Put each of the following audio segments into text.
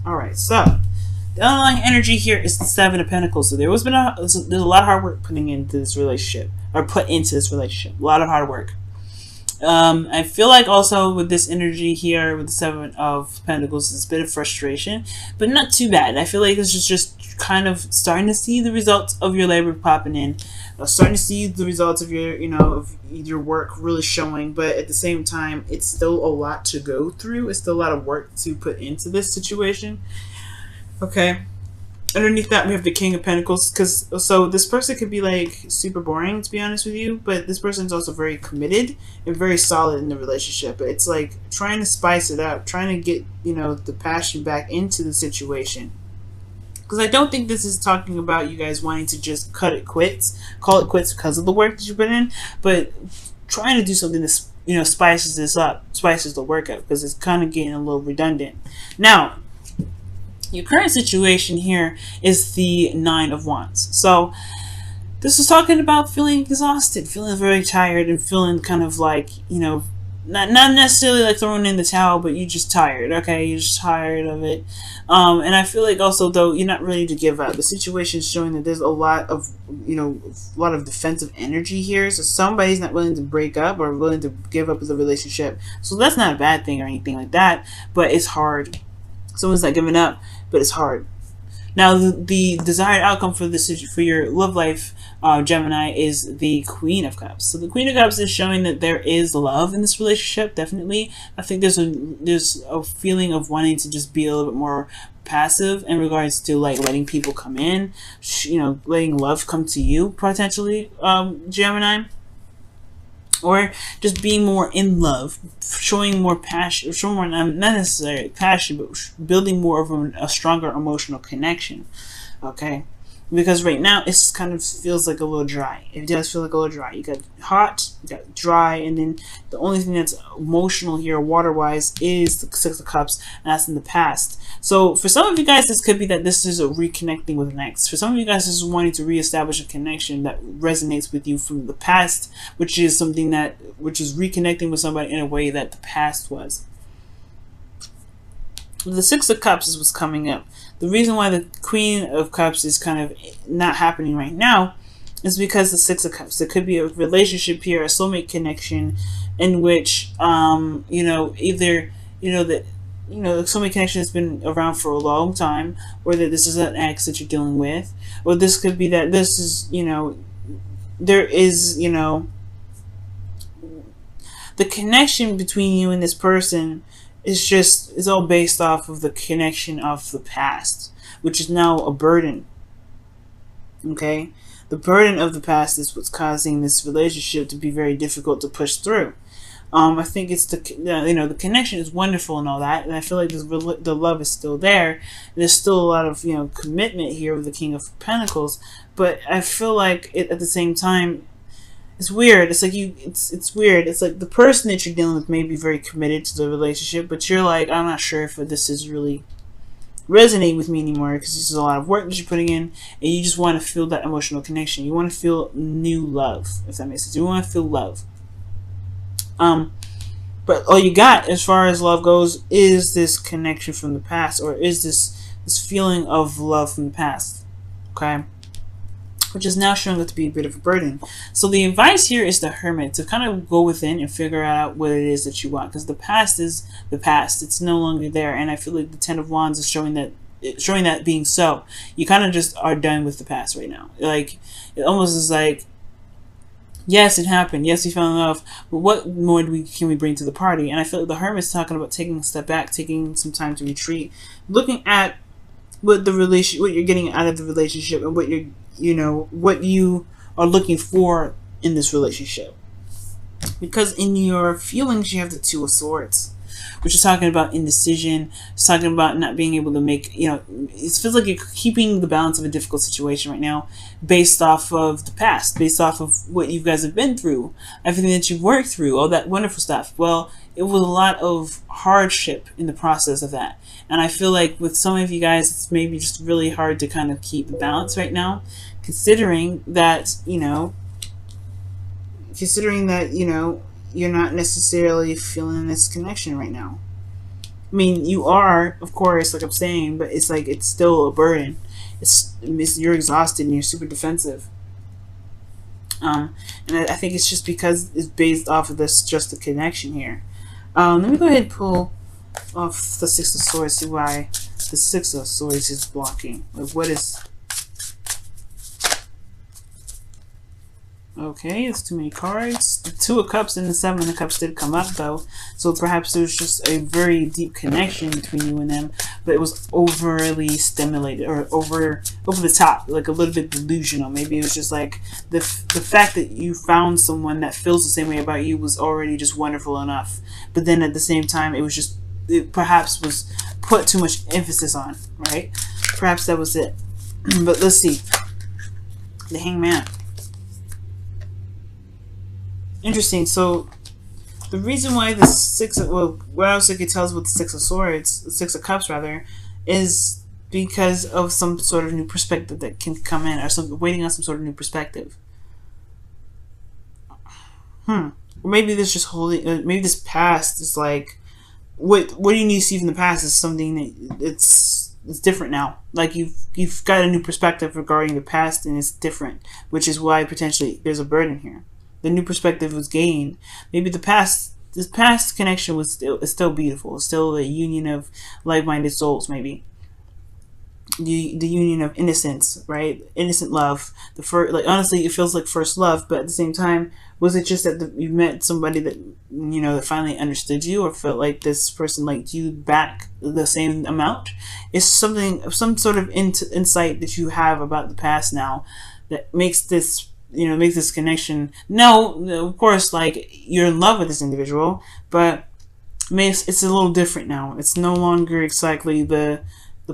All right, so the underlying energy here is the Seven of Pentacles. So there's a lot of hard work putting into this relationship, or put into this relationship. A lot of hard work. I feel like also with this energy here with the Seven of Pentacles, it's a bit of frustration, but not too bad. I feel like it's just kind of starting to see the results of your labor popping in, starting to see the results of your, of your work really showing. But at the same time, it's still a lot to go through. It's still a lot of work to put into this situation. Okay. Underneath that, we have the King of Pentacles, so this person could be like super boring, to be honest with you, but this person's also very committed and very solid in the relationship. It's like trying to spice it up, trying to get, the passion back into the situation. Because I don't think this is talking about you guys wanting to just call it quits because of the work that you put in, but trying to do something that, spices this up, spices the work up, because it's kind of getting a little redundant. Now, your current situation here is the Nine of Wands. So this is talking about feeling exhausted, feeling very tired, and feeling kind of like, not necessarily like throwing in the towel, but you're just tired. Okay, you're just tired of it. And I feel like also, though, you're not ready to give up. The situation is showing that there's a lot of, defensive energy here. So somebody's not willing to break up or willing to give up the relationship. So that's not a bad thing or anything like that, but it's hard. Someone's not giving up, but it's hard. Now, the desired outcome for your love life, Gemini, is the Queen of Cups. So the Queen of Cups is showing that there is love in this relationship. Definitely, I think there's a feeling of wanting to just be a little bit more passive in regards to like letting people come in, letting love come to you potentially, Gemini. Or just being more in love, showing more passion, showing more, not necessarily passion, but building more of a stronger emotional connection. Okay? Because right now, it kind of feels like a little dry. It does feel like a little dry. You got hot, you got dry, and then the only thing that's emotional here, water-wise, is the Six of Cups, and that's in the past. So for some of you guys, this could be that this is a reconnecting with an ex. For some of you guys, this is wanting to reestablish a connection that resonates with you from the past, which is reconnecting with somebody in a way that the past was. The Six of Cups is what's coming up. The reason why the Queen of Cups is kind of not happening right now is because the Six of Cups. There could be a relationship here, a soulmate connection, in which, either, the soulmate connection has been around for a long time, or that this is an ex that you're dealing with, or this could be that this is, there is, the connection between you and this person is all based off of the connection of the past, which is now a burden. Okay? The burden of the past is what's causing this relationship to be very difficult to push through. I think it's the connection is wonderful and all that, and I feel like the love is still there. There's still a lot of commitment here with the King of Pentacles, but I feel like at the same time, it's weird. It's like it's weird. It's like the person that you're dealing with may be very committed to the relationship, but you're like, I'm not sure if this is really resonating with me anymore, because this is a lot of work that you're putting in, and you just want to feel that emotional connection. You want to feel new love, if that makes sense. You want to feel love. But all you got as far as love goes is this connection from the past, or is this feeling of love from the past. Okay? Which is now showing up to be a bit of a burden. So the advice here is the Hermit, to kind of go within and figure out what it is that you want, because the past is the past. It's no longer there, and I feel like the Ten of Wands is showing that being so. You kind of just are done with the past right now. Like, it almost is like, yes, it happened. Yes, we fell in love, but what more can we bring to the party? And I feel like the Hermit's talking about taking a step back, taking some time to retreat, looking at what you're getting out of the relationship, and what you are looking for in this relationship. Because in your feelings, you have the Two of Swords, which is talking about indecision. It's talking about not being able to make, it feels like you're keeping the balance of a difficult situation right now based off of the past, based off of what you guys have been through, everything that you've worked through, all that wonderful stuff. Well, it was a lot of hardship in the process of that. And I feel like with some of you guys, it's maybe just really hard to kind of keep the balance right now, considering that, you're not necessarily feeling this connection right now. I mean, you are, of course, like I'm saying, but it's like it's still a burden. You're exhausted and you're super defensive. And I think it's just because it's based off of this just the connection here. Let me go ahead and pull off the Six of Swords, see why the Six of Swords is blocking. Like, what is... Okay, it's too many cards. The Two of Cups and the Seven of Cups did come up, though. So perhaps there's just a very deep connection between you and them, but it was overly stimulated or over the top, like a little bit delusional. Maybe it was just like the fact that you found someone that feels the same way about you was already just wonderful enough. But then at the same time, it perhaps was put too much emphasis on, right? Perhaps that was it. But let's see. The Hangman. Interesting. So the reason why the what else I could tell us with the Six of Swords, the Six of Cups rather, is because of some sort of new perspective that can come in, or waiting on some sort of new perspective. Or maybe this just holding. Maybe this past is like, what do you need to see from the past is something that it's different now. Like you've got a new perspective regarding the past, and it's different, which is why potentially there's a burden here. The new perspective was gained. Maybe this past connection was still beautiful. It's still a union of like-minded souls. Maybe the union of innocence, right? Innocent love. Like honestly, it feels like first love, but at the same time, was it just that you met somebody that that finally understood you, or felt like this person liked you back the same amount? It's some sort of insight that you have about the past now that makes this. Make this connection. No, of course, like you're in love with this individual, but it's a little different now. It's no longer exactly the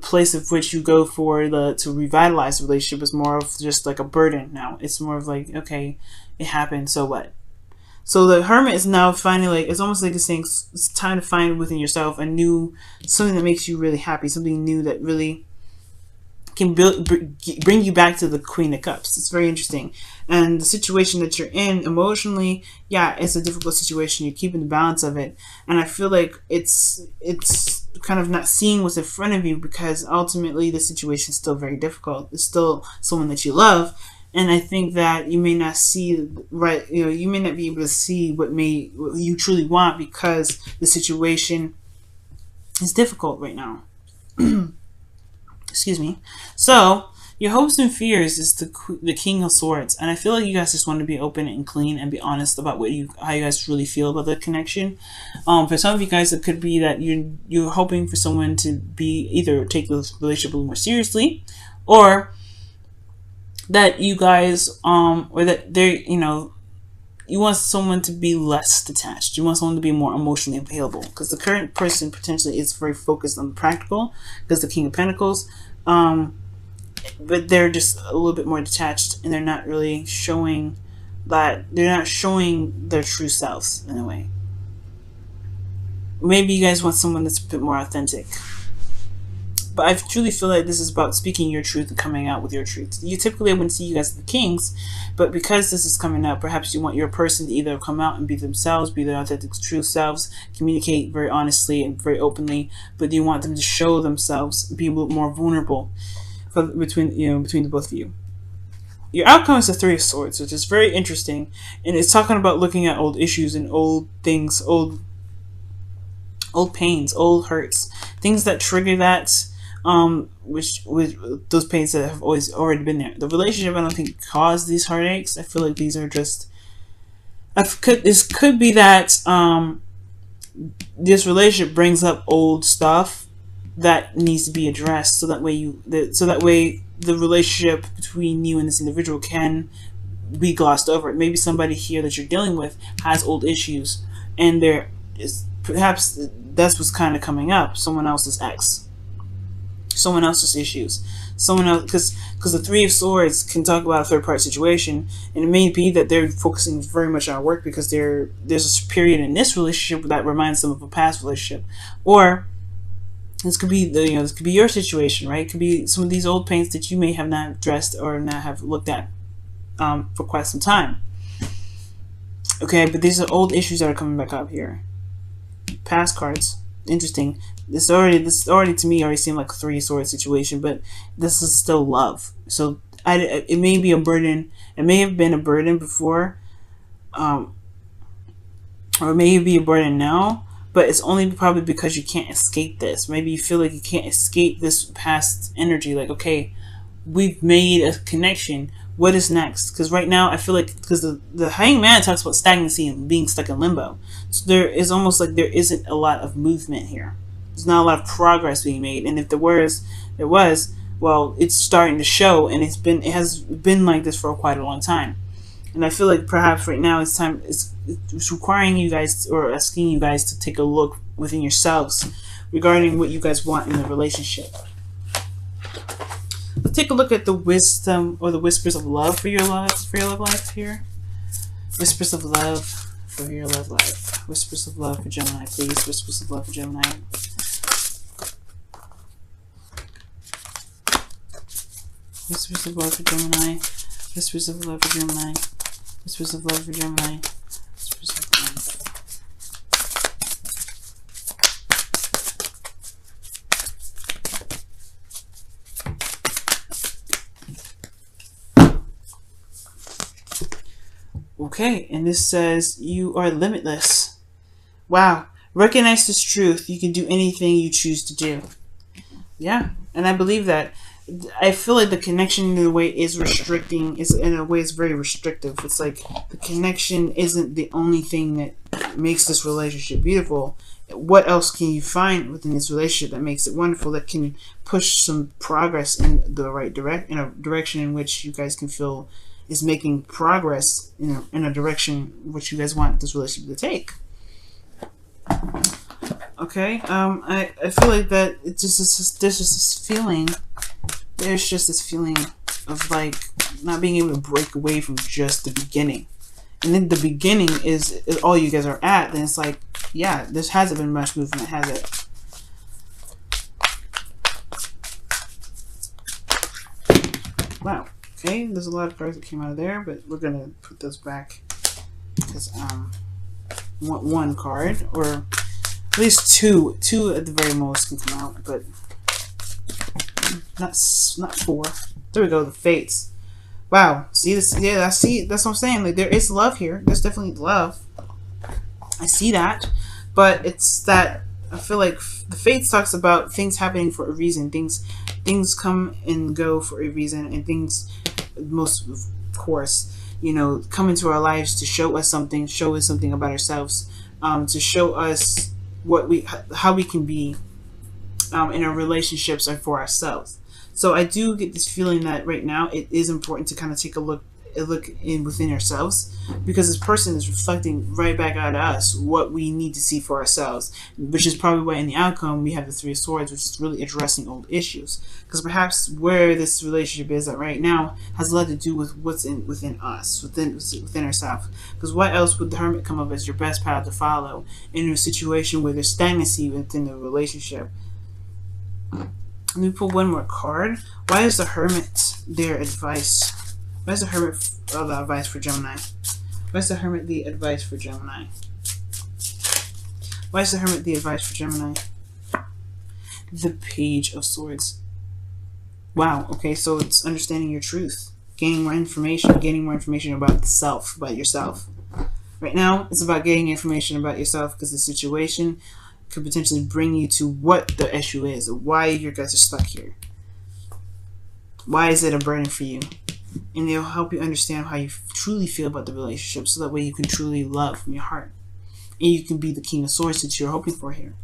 place of which you go for to revitalize the relationship. Is more of just like a burden now. It's more of like, okay, it happened, so what? So the Hermit is now finally it's almost like it's saying it's time to find within yourself something that makes you really happy, something new that really can bring you back to the Queen of Cups. It's very interesting. And the situation that you're in emotionally, yeah, it's a difficult situation. You're keeping the balance of it. And I feel like it's kind of not seeing what's in front of you, because ultimately the situation is still very difficult. It's still someone that you love. And I think that you may not see right, you may not be able to see what you truly want, because the situation is difficult right now. Excuse me. So your hopes and fears is the King of Swords, and I feel like you guys just want to be open and clean and be honest about how you guys really feel about the connection. For some of you guys, it could be that you're hoping for someone to be either take the relationship a little more seriously, or that you guys or that they're you want someone to be less detached. You want someone to be more emotionally available, because the current person potentially is very focused on the practical, because the King of Pentacles, but they're just a little bit more detached, and they're not really showing their true selves in a way. Maybe you guys want someone that's a bit more authentic. But I truly feel like this is about speaking your truth and coming out with your truth. You typically wouldn't see you guys as the kings, but because this is coming up, perhaps you want your person to either come out and be themselves, be their authentic, true selves, communicate very honestly and very openly, but you want them to show themselves, be a little more vulnerable between the both of you. Your outcome is the Three of Swords, which is very interesting, and it's talking about looking at old issues and old things, old pains, old hurts, things that trigger that. Which with those pains that have already been there. The relationship, I don't think, caused these heartaches. I feel like these are just. This could be that this relationship brings up old stuff that needs to be addressed, so that way the relationship between you and this individual can be glossed over. Maybe somebody here that you're dealing with has old issues, and there is perhaps that's what's kind of coming up. Someone else's ex. Someone else's issues, someone else, because the Three of Swords can talk about a third-party situation, and it may be that they're focusing very much on work because there's a period in this relationship that reminds them of a past relationship, or this could be this could be your situation, right? It could be some of these old pains that you may have not addressed or not have looked at for quite some time. Okay, but these are old issues that are coming back up here. Past cards. Interesting. This already to me already seemed like a 3 sword situation, but this is still love. So it may be a burden. It may have been a burden before, or it may be a burden now. But it's only probably because you can't escape this. Maybe you feel like you can't escape this past energy. Like, okay, we've made a connection. What is next? Because right now I feel like, because the Hanged Man talks about stagnancy and being stuck in limbo. So there is almost like there isn't a lot of movement here. There's not a lot of progress being made. And if there was, well, it's starting to show, and it has been like this for quite a long time. And I feel like perhaps right now it's requiring you guys, or asking you guys, to take a look within yourselves regarding what you guys want in the relationship. Let's take a look at the wisdom or the whispers of love for your love life here. Whispers of love for your love life. Whispers of love for Gemini, please. Whispers of love for Gemini. Whispers of love for Gemini. Whispers of love for Gemini. Whispers of love for Gemini. Whispers of love. Okay, and this says you are limitless. Wow. Recognize this truth. You can do anything you choose to do. Yeah, and I believe that. I feel like the connection in a way is restricting. In a way, it's very restrictive. It's like the connection isn't the only thing that makes this relationship beautiful. What else can you find within this relationship that makes it wonderful? That can push some progress in the right in a direction in which you guys can feel is making progress in a direction which you guys want this relationship to take. Okay, I feel like that it's just there's just this feeling. There's just this feeling of like not being able to break away from just the beginning. And then the beginning is all you guys are at. Then it's like, yeah, there hasn't been much movement, has it? Wow. Okay, there's a lot of cards that came out of there, but we're gonna put those back because one card, or at least two at the very most can come out, but not 4. There we go, the Fates. Wow, see this? Yeah, I see. That's what I'm saying. Like, there is love here. There's definitely love. I see that, but it's that I feel like the Fates talks about things happening for a reason. Things come and go for a reason, and things, most of course, you know, come into our lives to show us something about ourselves, to show us how we can be in our relationships and for ourselves. So I do get this feeling that right now it is important to kind of take a look in within ourselves, because this person is reflecting right back at us what we need to see for ourselves, which is probably why in the outcome we have the 3 of Swords, which is really addressing old issues, because perhaps where this relationship is at right now has a lot to do with what's within us, within ourselves. Because what else would the Hermit come up as your best path to follow in a situation where there's stagnancy within the relationship? Let me pull one more card. Why is the Hermit their advice? Why is the Hermit the advice for Gemini? Why is the Hermit the advice for Gemini? Why is the Hermit the advice for Gemini? The Page of Swords. Wow, okay, so it's understanding your truth. Gaining more information about the self, about yourself. Right now, it's about getting information about yourself, because the situation could potentially bring you to what the issue is, or why you guys are stuck here. Why is it a burden for you? And it'll help you understand how you truly feel about the relationship, so that way you can truly love from your heart. And you can be the King of Swords that you're hoping for here.